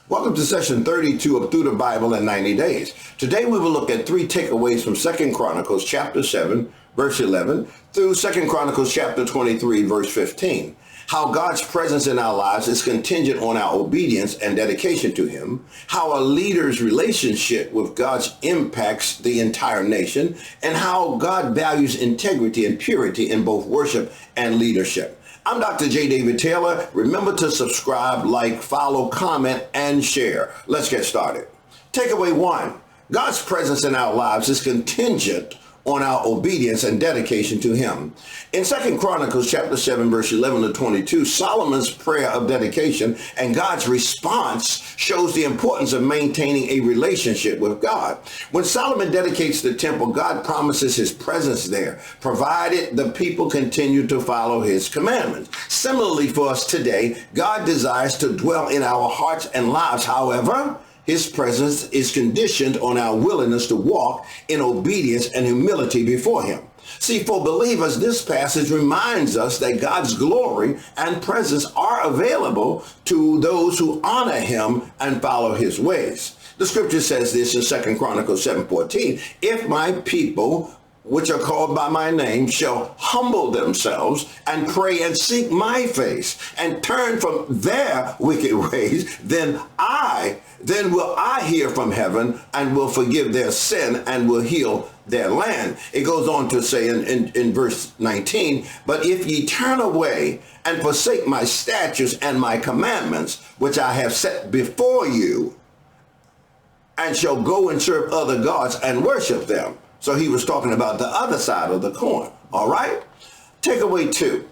Welcome to session 32 of Through the Bible in 90 Days. Today we will look at three takeaways from 2 Chronicles chapter 7, verse 11 through 2 Chronicles chapter 23, verse 15. How God's presence in our lives is contingent on our obedience and dedication to Him. How a leader's relationship with God impacts the entire nation. And how God values integrity and purity in both worship and leadership. I'm Dr. J. David Taylor. Remember to subscribe, like, follow, comment, and share. Let's get started. Takeaway 1. God's presence in our lives is contingent on our obedience and dedication to Him. In 2 Chronicles chapter 7, verse 11 to 22, Solomon's prayer of dedication and God's response shows the importance of maintaining a relationship with God. When Solomon dedicates the temple, God promises His presence there, provided the people continue to follow His commandments. Similarly for us today, God desires to dwell in our hearts and lives. However, His presence is conditioned on our willingness to walk in obedience and humility before Him. See, for believers, this passage reminds us that God's glory and presence are available to those who honor Him and follow His ways. The scripture says this in 2 Chronicles 7:14, if my people, which are called by my name, shall humble themselves and pray and seek my face and turn from their wicked ways, then will I hear from heaven and will forgive their sin and will heal their land. It goes on to say in verse 19, but if ye turn away and forsake my statutes and my commandments, which I have set before you, and shall go and serve other gods and worship them. So he was talking about the other side of the coin. All right. Takeaway 2.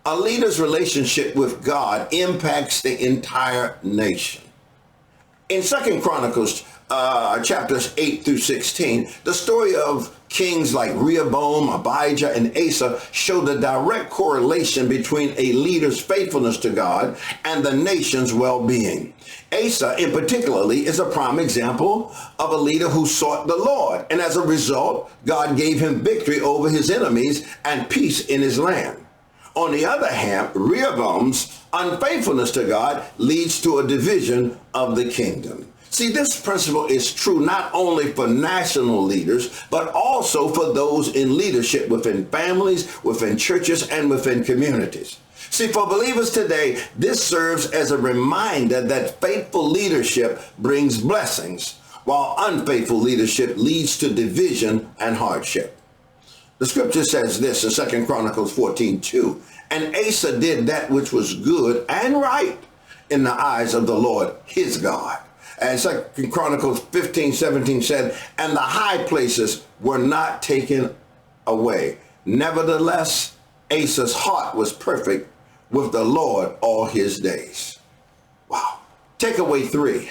A leader's relationship with God impacts the entire nation. In 2 Chronicles chapters 8 through 16, the story of kings like Rehoboam, Abijah, and Asa show the direct correlation between a leader's faithfulness to God and the nation's well-being. Asa, in particularly, is a prime example of a leader who sought the Lord, and as a result, God gave him victory over his enemies and peace in his land. On the other hand, Rehoboam's unfaithfulness to God leads to a division of the kingdom. See, this principle is true not only for national leaders, but also for those in leadership within families, within churches, and within communities. See, for believers today, this serves as a reminder that faithful leadership brings blessings, while unfaithful leadership leads to division and hardship. The scripture says this in 2 Chronicles 14:2, and Asa did that which was good and right in the eyes of the Lord his God. And 2 Chronicles 15:17 said, and the high places were not taken away. Nevertheless, Asa's heart was perfect with the Lord all his days. Wow. Takeaway 3.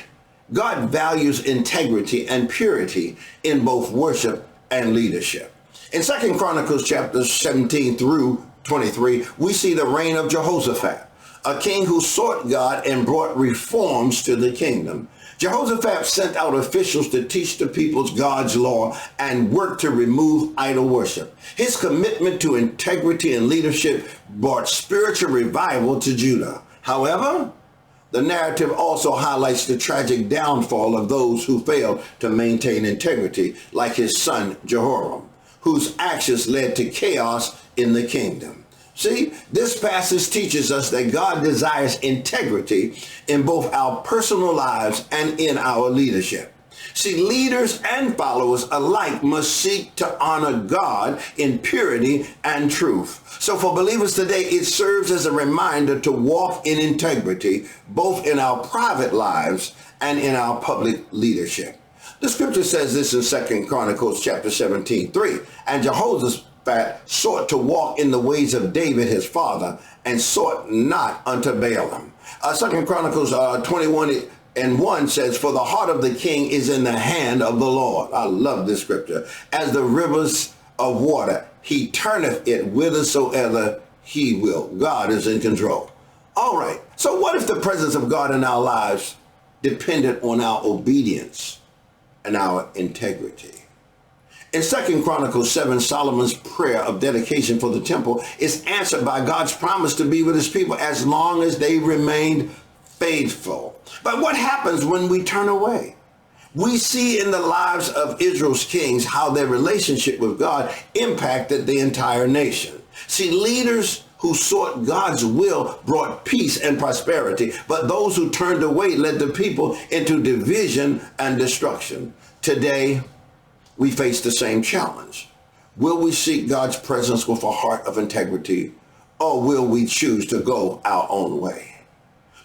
God values integrity and purity in both worship and leadership. In 2 Chronicles chapters 17 through 23, we see the reign of Jehoshaphat, a king who sought God and brought reforms to the kingdom. Jehoshaphat sent out officials to teach the people God's law and work to remove idol worship. His commitment to integrity and leadership brought spiritual revival to Judah. However, the narrative also highlights the tragic downfall of those who failed to maintain integrity, like his son Jehoram, whose actions led to chaos in the kingdom. See, this passage teaches us that God desires integrity in both our personal lives and in our leadership. See, leaders and followers alike must seek to honor God in purity and truth. So for believers today, it serves as a reminder to walk in integrity, both in our private lives and in our public leadership. The scripture says this in 2 Chronicles chapter 17:3, and Jehoshaphat sought to walk in the ways of David his father, and sought not unto Baalim. 2 Chronicles 21:1 says, for the heart of the king is in the hand of the Lord. I love this scripture. As the rivers of water, he turneth it whithersoever he will. God is in control. All right. So what if the presence of God in our lives depended on our obedience and our integrity? In 2 Chronicles 7, Solomon's prayer of dedication for the temple is answered by God's promise to be with his people as long as they remained faithful. But what happens when we turn away? We see in the lives of Israel's kings how their relationship with God impacted the entire nation. See, leaders who sought God's will brought peace and prosperity, but those who turned away led the people into division and destruction. Today, we face the same challenge. Will we seek God's presence with a heart of integrity, or will we choose to go our own way?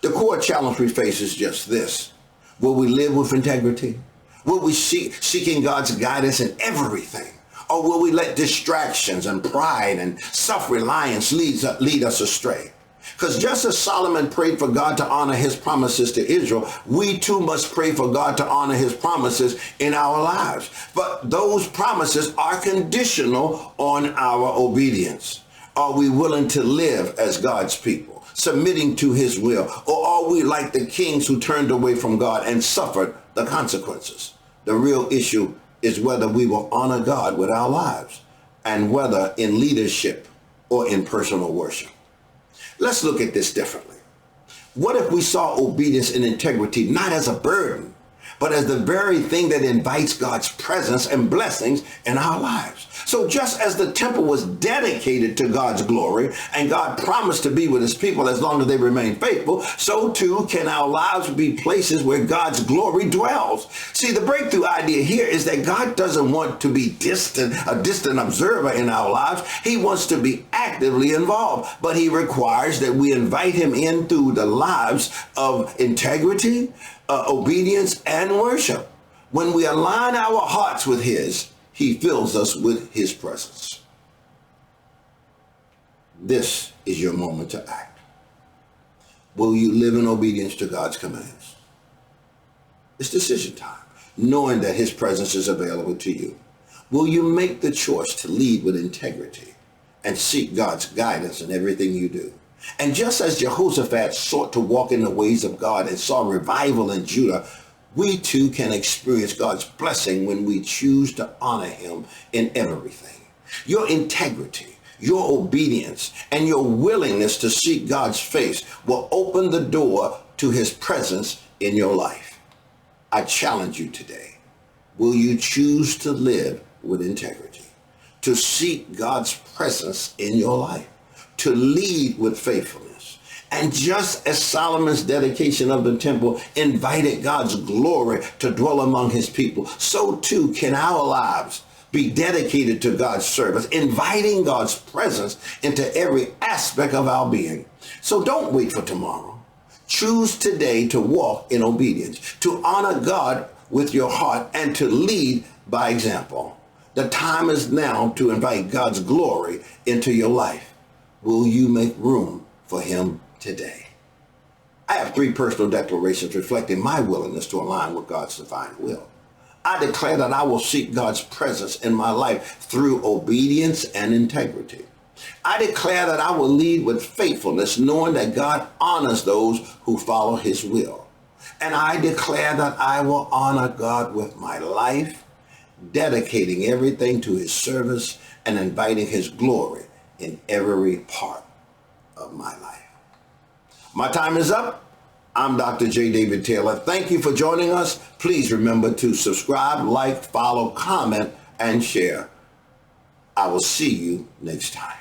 The core challenge we face is just this. Will we live with integrity? Will we seeking God's guidance in everything? Or will we let distractions and pride and self-reliance lead us astray? Because just as Solomon prayed for God to honor his promises to Israel, we too must pray for God to honor his promises in our lives. But those promises are conditional on our obedience. Are we willing to live as God's people, submitting to his will? Or are we like the kings who turned away from God and suffered the consequences? The real issue is whether we will honor God with our lives, and whether in leadership or in personal worship. Let's look at this differently. What if we saw obedience and integrity not as a burden, but as the very thing that invites God's presence and blessings in our lives? So just as the temple was dedicated to God's glory and God promised to be with his people as long as they remain faithful, so too can our lives be places where God's glory dwells. See, the breakthrough idea here is that God doesn't want to be a distant observer in our lives. He wants to be actively involved, but he requires that we invite him in through the lives of integrity, obedience, and worship. When we align our hearts with his, he fills us with his presence. This is your moment to act. Will you live in obedience to God's commands? It's decision time, knowing that his presence is available to you. Will you make the choice to lead with integrity and seek God's guidance in everything you do? And just as Jehoshaphat sought to walk in the ways of God and saw revival in Judah, we too can experience God's blessing when we choose to honor him in everything. Your integrity, your obedience, and your willingness to seek God's face will open the door to his presence in your life. I challenge you today. Will you choose to live with integrity, to seek God's presence in your life, to lead with faithfulness? And just as Solomon's dedication of the temple invited God's glory to dwell among his people, so too can our lives be dedicated to God's service, inviting God's presence into every aspect of our being. So don't wait for tomorrow. Choose today to walk in obedience, to honor God with your heart, and to lead by example. The time is now to invite God's glory into your life. Will you make room for him today? I have 3 personal declarations reflecting my willingness to align with God's divine will. I declare that I will seek God's presence in my life through obedience and integrity. I declare that I will lead with faithfulness, knowing that God honors those who follow his will. And I declare that I will honor God with my life, dedicating everything to his service and inviting his glory in every part of my life. My time is up. I'm Dr. J. David Taylor. Thank you for joining us. Please remember to subscribe, like, follow, comment, and share. I will see you next time.